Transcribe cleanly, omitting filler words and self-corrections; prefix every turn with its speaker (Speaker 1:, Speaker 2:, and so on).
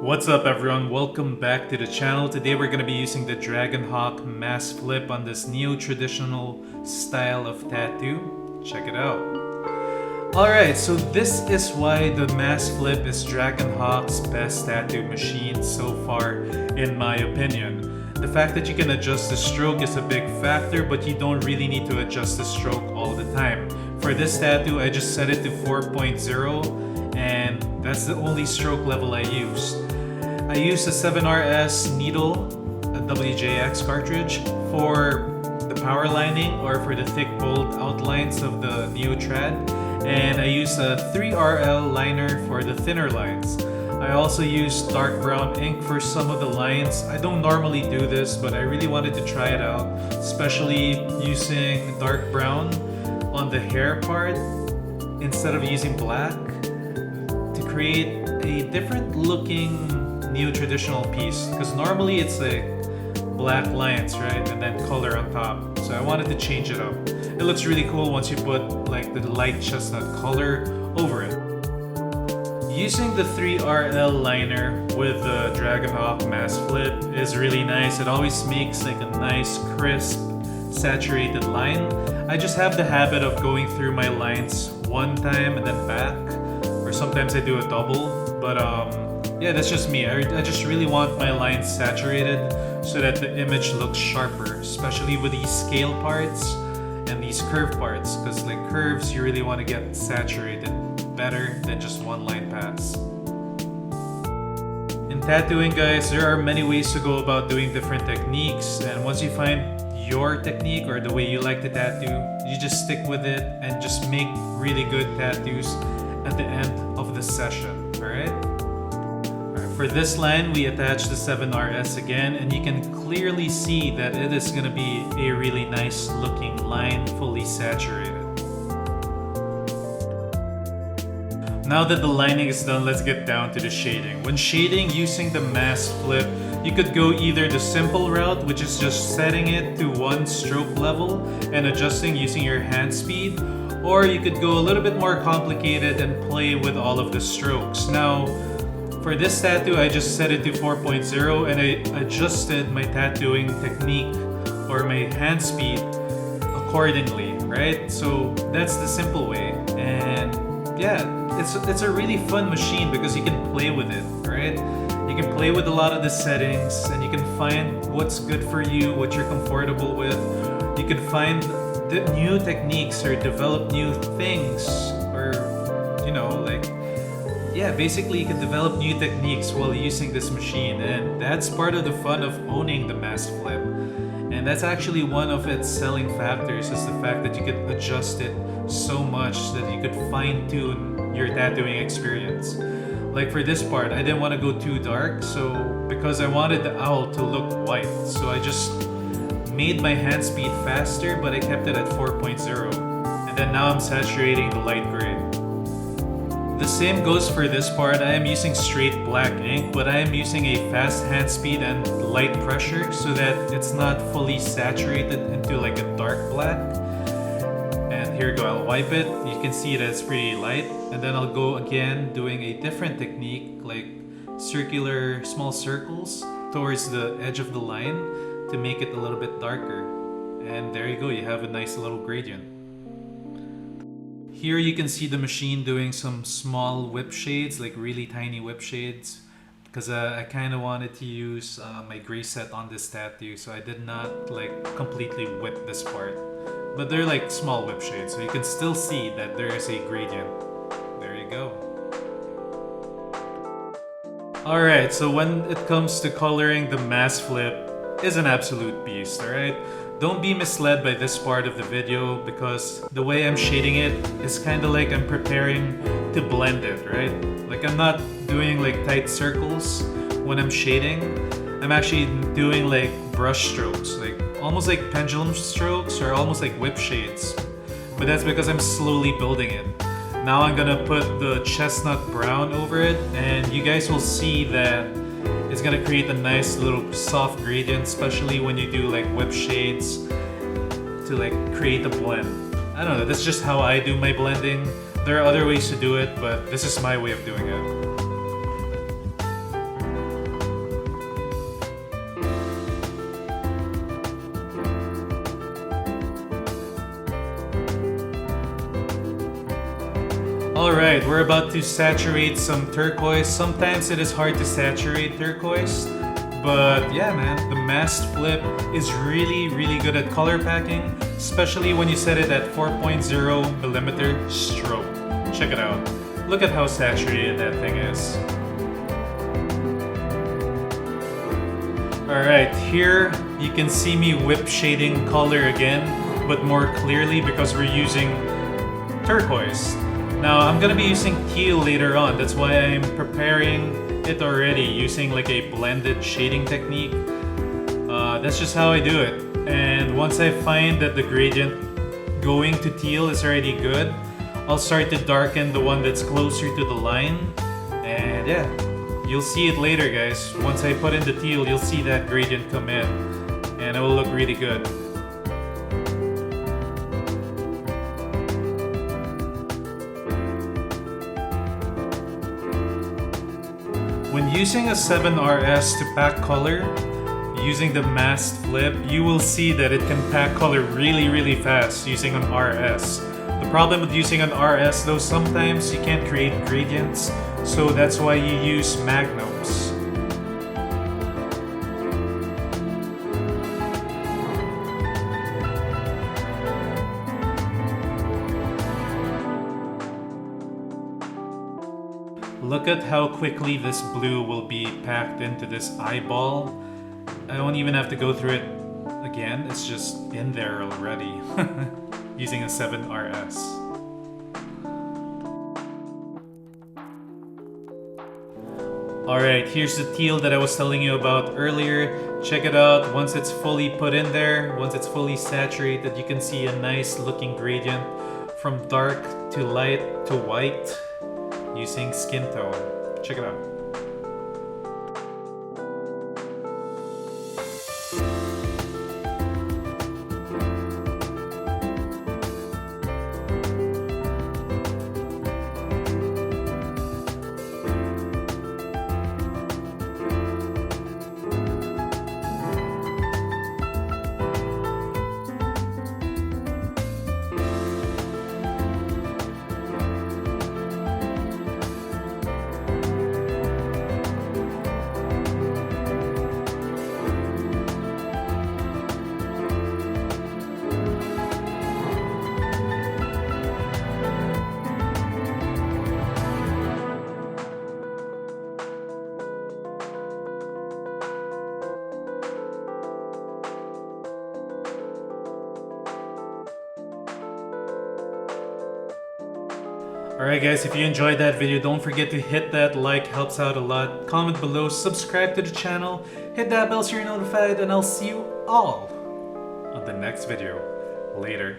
Speaker 1: What's up everyone, welcome back to the channel. Today we're going to be using the Dragonhawk Mast Flip on this neo-traditional style of tattoo. Check it out. Alright, so this is why the Mast Flip is Dragonhawk's best tattoo machine so far, in my opinion. The fact that you can adjust the stroke is a big factor, but you don't really need to adjust the stroke all the time. For this tattoo, I just set it to 4.0 and that's the only stroke level I used. I used a 7RS needle, a WJX cartridge, for the power lining or for the thick bold outlines of the Neo Trad, and I used a 3RL liner for the thinner lines. I also used dark brown ink for some of the lines. I don't normally do this, but I really wanted to try it out, especially using dark brown on the hair part instead of using black to create a different looking neo-traditional piece, because normally it's like black lines, right, and then color on top. So I wanted to change it up. It looks really cool once you put like the light chestnut color over it. Using the 3RL liner with the Dragonhawk Mast Flip is really nice. It always makes like a nice crisp saturated line. I just have the habit of going through my lines one time and then back, or sometimes I do a double, but yeah, that's just me. I just really want my lines saturated so that the image looks sharper, especially with these scale parts and these curve parts, because like curves you really want to get saturated better than just one line pass. In tattooing, guys, there are many ways to go about doing different techniques, and once you find your technique or the way you like to tattoo, you just stick with it and just make really good tattoos at the end of the session, alright? For this line, we attach the 7RS again, and you can clearly see that it is going to be a really nice looking line, fully saturated. Now that the lining is done, let's get down to the shading. When shading using the Mast Flip, you could go either the simple route, which is just setting it to one stroke level and adjusting using your hand speed, or you could go a little bit more complicated and play with all of the strokes. Now, for this tattoo, I just set it to 4.0 and I adjusted my tattooing technique or my hand speed accordingly, right? So that's the simple way. And yeah, it's a really fun machine because you can play with it, right? You can play with a lot of the settings and you can find what's good for you, what you're comfortable with. You can find the new techniques or develop new things, or you know, like, yeah, basically you can develop new techniques while using this machine, and that's part of the fun of owning the Mast Flip. And that's actually one of its selling factors, is the fact that you could adjust it so much that you could fine-tune your tattooing experience. Like for this part, I didn't want to go too dark, so because I wanted the owl to look white, so I just made my hand speed faster, but I kept it at 4.0. And then now I'm saturating the light gray. The same goes for this part. I am using straight black ink, but I am using a fast hand speed and light pressure so that it's not fully saturated into like a dark black. And here we go, I'll wipe it. You can see that it's pretty light. And then I'll go again doing a different technique, like circular small circles towards the edge of the line to make it a little bit darker. And there you go, you have a nice little gradient. Here you can see the machine doing some small whip shades, like really tiny whip shades, because I kind of wanted to use my gray set on this tattoo, so I did not like completely whip this part. But they're like small whip shades, so you can still see that there is a gradient. There you go. Alright, so when it comes to coloring, the Mast Flip is an absolute beast, alright? Don't be misled by this part of the video, because the way I'm shading it is kind of like I'm preparing to blend it, right? Like I'm not doing like tight circles when I'm shading. I'm actually doing like brush strokes, like almost like pendulum strokes or almost like whip shades. But that's because I'm slowly building it. Now I'm gonna put the chestnut brown over it, and you guys will see that it's gonna create a nice little soft gradient, especially when you do like whip shades to like create a blend. I don't know, that's just how I do my blending. There are other ways to do it, but this is my way of doing it. Alright, we're about to saturate some turquoise. Sometimes it is hard to saturate turquoise, but yeah man, the Mast Flip is really good at color packing, especially when you set it at 4.0 millimeter stroke. Check it out. Look at how saturated that thing is. Alright, here you can see me whip shading color again, but more clearly because we're using turquoise. Now I'm gonna be using teal later on, that's why I'm preparing it already using like a blended shading technique. That's just how I do it. And once I find that the gradient going to teal is already good, I'll start to darken the one that's closer to the line. And yeah, you'll see it later guys. Once I put in the teal, you'll see that gradient come in and it will look really good. When using a 7RS to pack color, using the Mast Flip, you will see that it can pack color really fast using an RS. The problem with using an RS though, sometimes you can't create gradients, so that's why you use magnums. Look at how quickly this blue will be packed into this eyeball. I won't even have to go through it again, it's just in there already. Using a 7RS. Alright, here's the teal that I was telling you about earlier. Check it out. Once it's fully put in there, once it's fully saturated, you can see a nice looking gradient from dark to light to white using skin tone. Check it out. Alright guys, if you enjoyed that video, don't forget to hit that like, helps out a lot. Comment below, subscribe to the channel, hit that bell so you're notified, and I'll see you all on the next video. Later.